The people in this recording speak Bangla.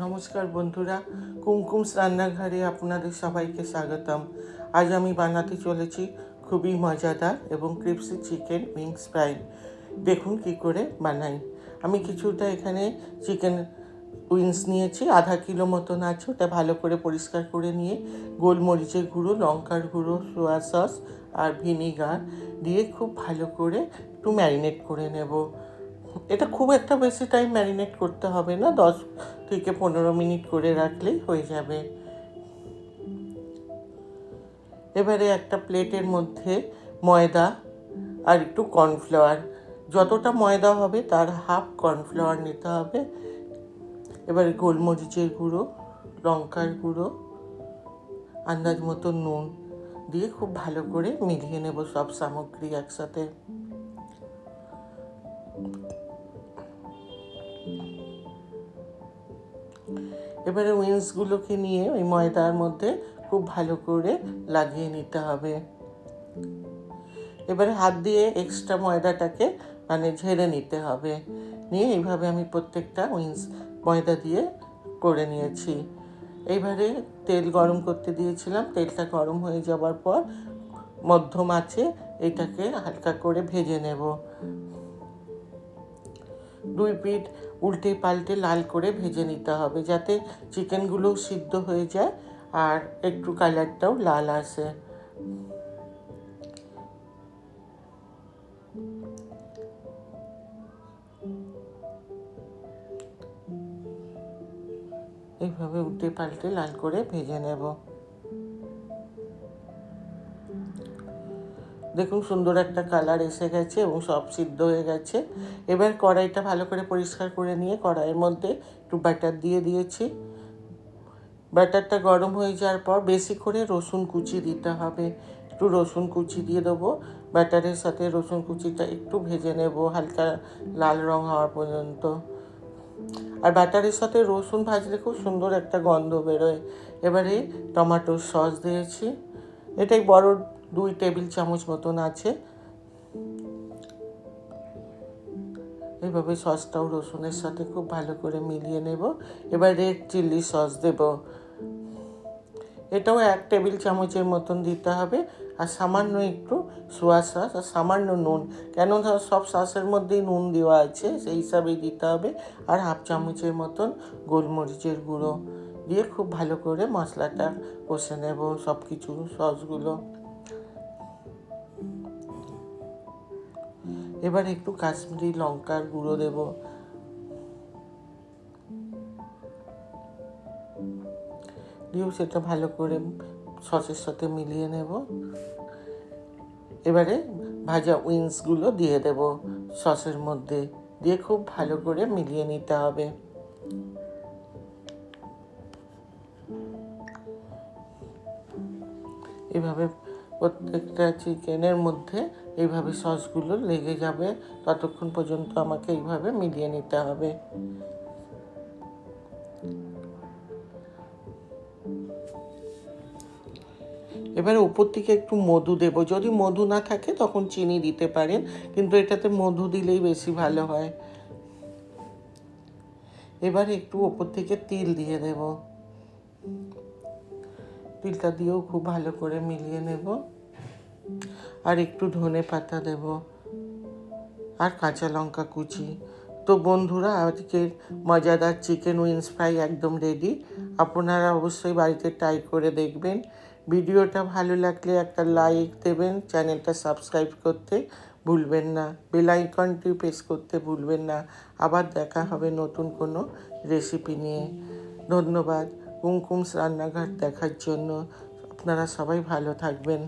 নমস্কার বন্ধুরা, কুমকুমস রান্নাঘরে আপনাদের সবাইকে স্বাগতম। আজ আমি বানাতে চলেছি খুবই মজাদার এবং ক্রিপসি চিকেন উইংস ফ্রাই। দেখুন কি করে বানাই। আমি কিছুটা এখানে চিকেন উইংস নিয়েছি, আধা কিলো মতন আছে। ওটা ভালো করে পরিষ্কার করে নিয়ে গোলমরিচের গুঁড়ো, লঙ্কার গুঁড়ো, সোয়া সস আর ভিনিগার দিয়ে খুব ভালো করে একটু ম্যারিনেট করে নেব। এটা খুব একটা বেশি টাইম ম্যারিনেট করতে হবে না, 10 থেকে 15 মিনিট করে রাখলেই হয়ে যাবে। এবারে একটা প্লেটের মধ্যে ময়দা আর একটু কর্নফ্লাওয়ার, যতটা ময়দা হবে তার হাফ কর্নফ্লাওয়ার নিতে হবে। এবারে গোলমরিচের গুঁড়ো, লঙ্কার গুঁড়ো, আন্দাজ মতো নুন দিয়ে খুব ভালো করে মিলিয়ে নেব সব সামগ্রী একসাথে। এবারে উইংসগুলোকে নিয়ে ওই ময়দার মধ্যে খুব ভালো করে লাগিয়ে নিতে হবে। এবারে হাত দিয়ে এক্সট্রা ময়দাটাকে ঝেড়ে নিতে হবে। নিয়ে এইভাবে আমি প্রত্যেকটা উইংস ময়দা দিয়ে করে নিয়েছি। এইবারে তেল গরম করতে দিয়েছিলাম, তেলটা গরম হয়ে যাওয়ার পর মধ্যম আঁচে এটাকে হালকা করে ভেজে নেব। 2 পিঠ উল্টে পাল্টে লাল করে ভেজে নিতে হবে, যাতে চিকেনগুলো সিদ্ধ হয়ে যায় আর একটু কালারটাও লাল আসে। এইভাবে উল্টে পাল্টে লাল করে ভেজে নেব। দেখুন সুন্দর একটা কালার এসে গেছে এবং সব সিদ্ধ হয়ে গেছে। এবার কড়াইটা ভালো করে পরিষ্কার করে নিয়ে কড়াইয়ের মধ্যে একটু বাটার দিয়ে দিয়েছি। বাটারটা গরম হয়ে যাওয়ার পর বেশি করে রসুন কুচি দিতে হবে। একটু রসুন কুচি দিয়ে দেবো। বাটারের সাথে রসুন কুচিটা একটু ভেজে নেব হালকা লাল রং হওয়া পর্যন্ত। আর বাটারের সাথে রসুন ভাজলে খুব সুন্দর একটা গন্ধ বেরোয়। এবারে টমেটোর সস দিয়েছি, এটাই বড় 2 টেবিল চামচ মতন আছে। এইভাবে সসটাও রসুনের সাথে খুব ভালো করে মিলিয়ে নেব। এবার রেড চিলি সস দেব, এটাও 1 টেবিল চামচের মতন দিতে হবে। আর সামান্য একটু সোয়া সস আর সামান্য নুন, কেন সব সসের মধ্যেই নুন দেওয়া আছে, সেই হিসাবেই দিতে হবে। আর হাফ চামচের মতন গোলমরিচের গুঁড়ো দিয়ে খুব ভালো করে মশলাটা কষে নেব সব কিছু সসগুলো। এবার একটু কাশ্মীরি লঙ্কার গুঁড়ো দেব। দিয়েও সেটা ভালো করে সসের সাথে মিলিয়ে নেব। এবারে ভাজা উইংসগুলো দিয়ে দেব সসের মধ্যে, দিয়ে খুব ভালো করে মিলিয়ে নিতে হবে। এভাবে প্রত্যেকটা চিকেনের মধ্যে এইভাবে সসগুলো লেগে যাবে, ততক্ষণ পর্যন্ত আমাকে এইভাবে মিলিয়ে নিতে হবে। এবারে উপর থেকে একটু মধু দেব, যদি মধু না থাকে তখন চিনি দিতে পারেন, কিন্তু এটাতে মধু দিলেই বেশি ভালো হয়। এবারে একটু উপর থেকে তিল দিয়ে দেব, তিলটা দিয়েও খুব ভালো করে মিলিয়ে নেব। আর একটু ধনে পাতা দেব আর কাঁচা লঙ্কা কুচি। তো বন্ধুরা, আজকের মজাদার চিকেন উইংস ফ্রাই একদম রেডি। আপনারা অবশ্যই বাড়িতে ট্রাই করে দেখবেন। ভিডিওটা ভালো লাগলে একটা লাইক দেবেন, চ্যানেলটা সাবস্ক্রাইব করতে ভুলবেন না, বেল আইকনটি প্রেস করতে ভুলবেন না। আবার দেখা হবে নতুন কোনো রেসিপি নিয়ে। ধন্যবাদ কুমকুমস রান্নাঘর দেখার জন্য। আপনারা সবাই ভালো থাকবেন।